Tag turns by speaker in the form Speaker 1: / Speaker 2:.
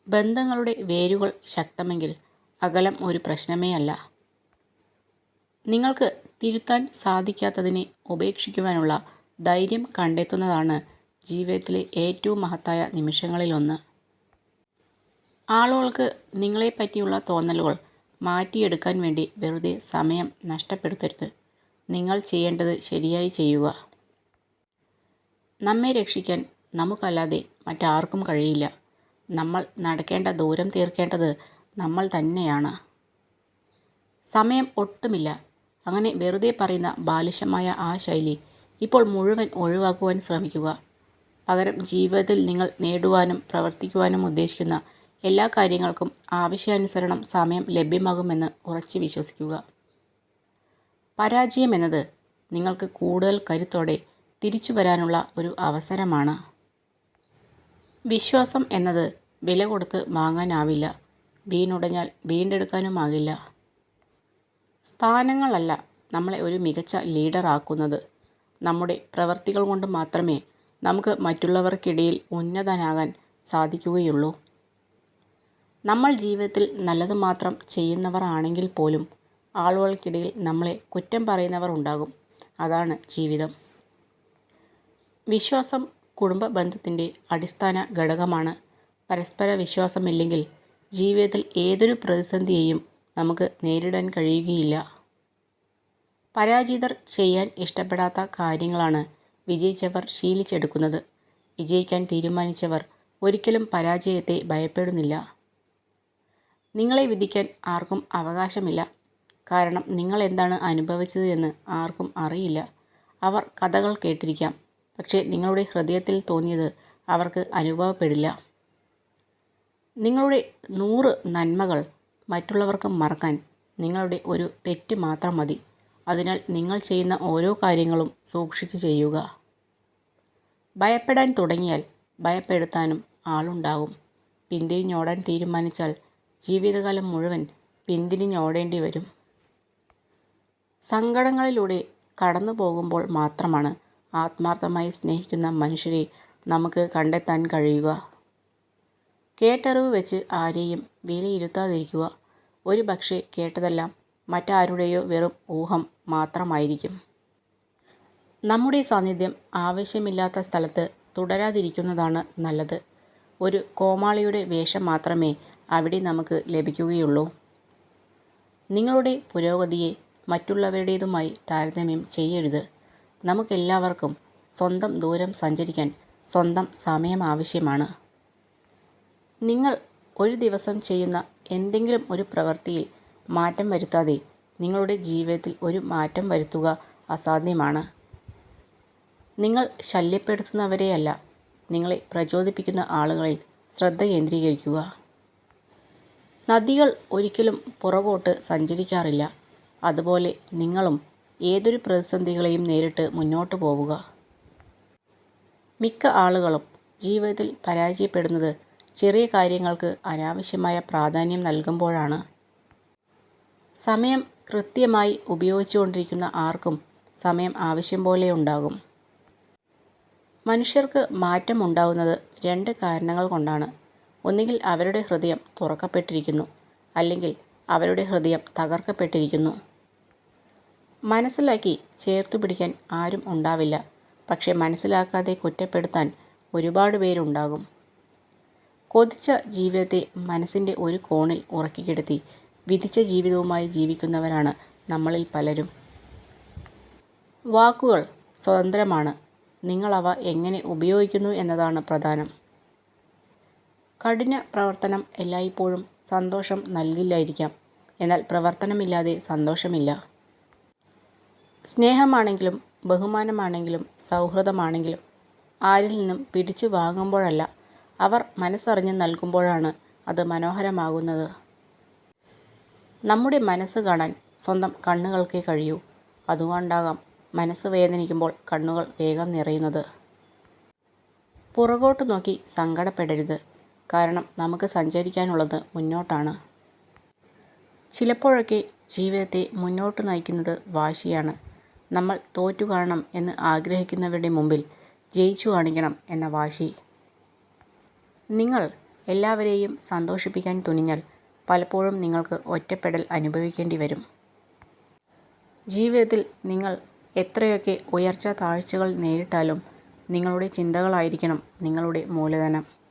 Speaker 1: ബന്ധങ്ങളുടെ വേരുകൾ ശക്തമെങ്കിൽ അകലം ഒരു പ്രശ്നമേ അല്ല. നിങ്ങൾക്ക് തിരുത്താൻ സാധിക്കാത്തതിനെ ഉപേക്ഷിക്കുവാനുള്ള ധൈര്യം കണ്ടെത്തുന്നതാണ് ജീവിതത്തിലെ ഏറ്റവും മഹത്തായ നിമിഷങ്ങളിലൊന്ന്. ആളുകൾക്ക് നിങ്ങളെപ്പറ്റിയുള്ള തോന്നലുകൾ മാറ്റിയെടുക്കാൻ വേണ്ടി വെറുതെ സമയം നഷ്ടപ്പെടുത്തരുത്. നിങ്ങൾ ചെയ്യേണ്ടത് ശരിയായി ചെയ്യുക. നമ്മെ രക്ഷിക്കാൻ നമുക്കല്ലാതെ മറ്റാർക്കും കഴിയില്ല. നമ്മൾ നടക്കേണ്ട ദൂരം തീർക്കേണ്ടത് നമ്മൾ തന്നെയാണ്. സമയം ഒട്ടുമില്ല. അങ്ങനെ വെറുതെ പറയുന്ന ബാലിശമായ ആ ശൈലി ഇപ്പോൾ മുഴുവൻ ഒഴിവാക്കുവാൻ ശ്രമിക്കുക. പകരം ജീവിതത്തിൽ നിങ്ങൾ നേടുവാനും പ്രവർത്തിക്കുവാനും ഉദ്ദേശിക്കുന്ന എല്ലാ കാര്യങ്ങൾക്കും ആവശ്യാനുസരണം സമയം ലഭ്യമാകുമെന്ന് ഉറച്ചു വിശ്വസിക്കുക. പരാജയം എന്നത് നിങ്ങൾക്ക് കൂടുതൽ കരുത്തോടെ തിരിച്ചു വരാനുള്ള ഒരു അവസരമാണ്. വിശ്വാസം എന്നത് വില കൊടുത്ത് വാങ്ങാനാവില്ല. വീണുടഞ്ഞാൽ വീണ്ടെടുക്കാനുമാകില്ല. സ്ഥാനങ്ങളല്ല നമ്മളെ ഒരു മികച്ച ലീഡർ ആക്കുന്നത്. നമ്മുടെ പ്രവൃത്തികൾ കൊണ്ട് മാത്രമേ നമുക്ക് മറ്റുള്ളവർക്കിടയിൽ ഉന്നതനാകാൻ സാധിക്കുകയുള്ളൂ. നമ്മൾ ജീവിതത്തിൽ നല്ലത് മാത്രം ചെയ്യുന്നവർ ആണെങ്കിൽ പോലും ആളുകൾക്കിടയിൽ നമ്മളെ കുറ്റം പറയുന്നവർ ഉണ്ടാകും. അതാണ് ജീവിതം. വിശ്വാസം കുടുംബ ബന്ധത്തിൻ്റെ അടിസ്ഥാന ഘടകമാണ്. പരസ്പര വിശ്വാസമില്ലെങ്കിൽ ജീവിതത്തിൽ ഏതൊരു പ്രതിസന്ധിയെയും നമുക്ക് നേരിടാൻ കഴിയുകയില്ല. പരാജിതർ ചെയ്യാൻ ഇഷ്ടപ്പെടാത്ത കാര്യങ്ങളാണ് വിജയിച്ചവർ ശീലിച്ചെടുക്കുന്നത്. വിജയിക്കാൻ തീരുമാനിച്ചവർ ഒരിക്കലും പരാജയത്തെ ഭയപ്പെടുന്നില്ല. നിങ്ങളെ വിധിക്കാൻ ആർക്കും അവകാശമില്ല. കാരണം നിങ്ങൾ എന്താണ് അനുഭവിച്ചത് എന്ന് ആർക്കും അറിയില്ല. അവർ കഥകൾ കേട്ടിരിക്കാം, പക്ഷേ നിങ്ങളുടെ ഹൃദയത്തിൽ തോന്നിയത് അവർക്ക് അനുഭവപ്പെടില്ല. നിങ്ങളുടെ 100 നന്മകൾ മറ്റുള്ളവർക്ക് മറക്കാൻ നിങ്ങളുടെ ഒരു തെറ്റ് മാത്രം മതി. അതിനാൽ നിങ്ങൾ ചെയ്യുന്ന ഓരോ കാര്യങ്ങളും സൂക്ഷിച്ച് ചെയ്യുക. ഭയപ്പെടാൻ തുടങ്ങിയാൽ ഭയപ്പെടുത്താനും ആളുണ്ടാകും. പിന്തിരിഞ്ഞോടാൻ തീരുമാനിച്ചാൽ ജീവിതകാലം മുഴുവൻ പിന്തിരിഞ്ഞോടേണ്ടി വരും. സങ്കടങ്ങളിലൂടെ കടന്നു പോകുമ്പോൾ മാത്രമാണ് ആത്മാർത്ഥമായി സ്നേഹിക്കുന്ന മനുഷ്യരെ നമുക്ക് കണ്ടെത്താൻ കഴിയുക. കേട്ടറിവ് വെച്ച് ആരെയും വിലയിരുത്താതിരിക്കുക. ഒരു പക്ഷേ കേട്ടതെല്ലാം മറ്റാരുടെയോ വെറും ഊഹം മാത്രമായിരിക്കും. നമ്മുടെ സാന്നിധ്യം ആവശ്യമില്ലാത്ത സ്ഥലത്ത് തുടരാതിരിക്കുന്നതാണ് നല്ലത്. ഒരു കോമാളിയുടെ വേഷം മാത്രമേ അവിടെ നമുക്ക് ലഭിക്കുകയുള്ളൂ. നിങ്ങളുടെ പുരോഗതിയെ മറ്റുള്ളവരുടേതുമായി താരതമ്യം ചെയ്യരുത്. നമുക്കെല്ലാവർക്കും സ്വന്തം ദൂരം സഞ്ചരിക്കാൻ സ്വന്തം സമയം ആവശ്യമാണ്. നിങ്ങൾ ഒരു ദിവസം ചെയ്യുന്ന എന്തെങ്കിലും ഒരു പ്രവൃത്തിയിൽ മാറ്റം വരുത്താതെ നിങ്ങളുടെ ജീവിതത്തിൽ ഒരു മാറ്റം വരുത്തുക അസാധ്യമാണ്. നിങ്ങൾ ശല്യപ്പെടുത്തുന്നവരെയല്ല, നിങ്ങളെ പ്രചോദിപ്പിക്കുന്ന ആളുകളിൽ ശ്രദ്ധ കേന്ദ്രീകരിക്കുക. നദികൾ ഒരിക്കലും പുറകോട്ട് സഞ്ചരിക്കാറില്ല. അതുപോലെ നിങ്ങളും ഏതൊരു പ്രതിസന്ധികളെയും നേരിട്ട് മുന്നോട്ട് പോവുക. മിക്ക ആളുകളും ജീവിതത്തിൽ പരാജയപ്പെടുന്നത് ചെറിയ കാര്യങ്ങൾക്ക് അനാവശ്യമായ പ്രാധാന്യം നൽകുമ്പോഴാണ്. സമയം കൃത്യമായി ഉപയോഗിച്ചുകൊണ്ടിരിക്കുന്ന ആർക്കും സമയം ആവശ്യം പോലെ ഉണ്ടാകും. മനുഷ്യർക്ക് മാറ്റം ഉണ്ടാകുന്നത് 2 കാരണങ്ങൾ കൊണ്ടാണ്. ഒന്നുകിൽ അവരുടെ ഹൃദയം തുറക്കപ്പെട്ടിരിക്കുന്നു, അല്ലെങ്കിൽ അവരുടെ ഹൃദയം തകർക്കപ്പെട്ടിരിക്കുന്നു. മനസ്സിലാക്കി ചേർത്തു പിടിക്കാൻ ആരും ഉണ്ടാവില്ല, പക്ഷെ മനസ്സിലാക്കാതെ കുറ്റപ്പെടുത്താൻ ഒരുപാട് പേരുണ്ടാകും. കൊതിച്ച ജീവിതത്തെ മനസ്സിൻ്റെ ഒരു കോണിൽ ഉറക്കിക്കിടത്തി വിധിച്ച ജീവിതവുമായി ജീവിക്കുന്നവരാണ് നമ്മളിൽ പലരും. വാക്കുകൾ സ്വതന്ത്രമാണ്. നിങ്ങളവ എങ്ങനെ ഉപയോഗിക്കുന്നു എന്നതാണ് പ്രധാനം. കഠിന പ്രവർത്തനം എല്ലായ്പ്പോഴും സന്തോഷം നൽകില്ലായിരിക്കാം, എന്നാൽ പ്രവർത്തനമില്ലാതെ സന്തോഷമില്ല. സ്നേഹമാണെങ്കിലും ബഹുമാനമാണെങ്കിലും സൗഹൃദമാണെങ്കിലും ആരിൽ നിന്നും പിടിച്ചു വാങ്ങുമ്പോഴല്ല, അവർ മനസ്സറിഞ്ഞ് നൽകുമ്പോഴാണ് അത് മനോഹരമാകുന്നത്. നമ്മുടെ മനസ്സ് കാണാൻ സ്വന്തം കണ്ണുകൾക്കേ കഴിയൂ. അതുകൊണ്ടാകാം മനസ്സ് വേദനിക്കുമ്പോൾ കണ്ണുകൾ വേഗം നിറയുന്നത്. പുറകോട്ട് നോക്കി സങ്കടപ്പെടരുത്. കാരണം നമുക്ക് സഞ്ചരിക്കാനുള്ളത് മുന്നോട്ടാണ്. ചിലപ്പോഴൊക്കെ ജീവിതത്തെ മുന്നോട്ട് നയിക്കുന്നത് വാശിയാണ്. നമ്മൾ തോറ്റു കാണണം എന്ന് ആഗ്രഹിക്കുന്നവരുടെ മുമ്പിൽ ജയിച്ചു കാണിക്കണം എന്ന വാശി. നിങ്ങൾ എല്ലാവരെയും സന്തോഷിപ്പിക്കാൻ തുനിഞ്ഞാൽ പലപ്പോഴും നിങ്ങൾക്ക് ഒറ്റപ്പെടൽ അനുഭവിക്കേണ്ടി വരും. ജീവിതത്തിൽ നിങ്ങൾ എത്രയൊക്കെ ഉയർച്ച താഴ്ചകൾ നേരിട്ടാലും നിങ്ങളുടെ ചിന്തകളായിരിക്കണം നിങ്ങളുടെ മൂലധനം.